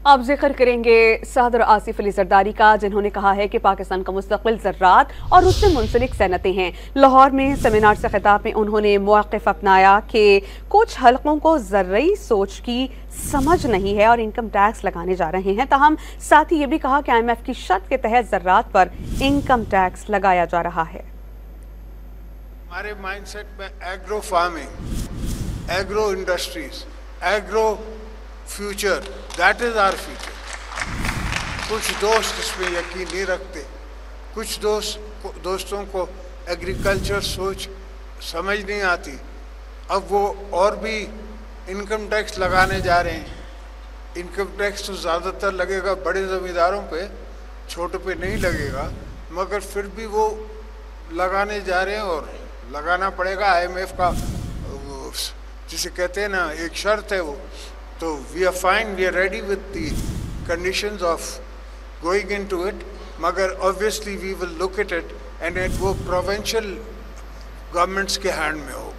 अब जिक्र करेंगे सदर आसिफ अली जरदारी का, जिन्होंने कहा है कि पाकिस्तान का मुस्तकबिल ज़राअत और उससे मुंसलिक सनतें हैं। लाहौर में सेमिनार से खिताब में उन्होंने मौक़िफ़ अपनाया कि कुछ हलकों को ज़र्री सोच की समझ नहीं है और इनकम टैक्स लगाने जा रहे हैं। ताहम साथ ही ये भी कहा कि IMF की शर्त के तहत ज़राअत पर इनकम टैक्स लगाया जा रहा है। हमारे माइंडसेट में agro farming, agro industries, agro future, that is our future. कुछ दोस्त इसमें यकीन नहीं रखते, कुछ दोस्तों को एग्रीकल्चर सोच समझ नहीं आती। अब वो और भी इनकम टैक्स लगाने जा रहे हैं। इनकम टैक्स तो ज़्यादातर लगेगा बड़े ज़मींदारों पे, छोटे पे नहीं लगेगा, मगर फिर भी वो लगाने जा रहे हैं और लगाना पड़ेगा। IMF का जिसे कहते हैं ना, एक शर्त है वो। तो we are fine, we are ready with the conditions of going into it, मगर obviously we will look at it and वो प्रोविंशियल गवर्नमेंट्स के हैंड में होगा।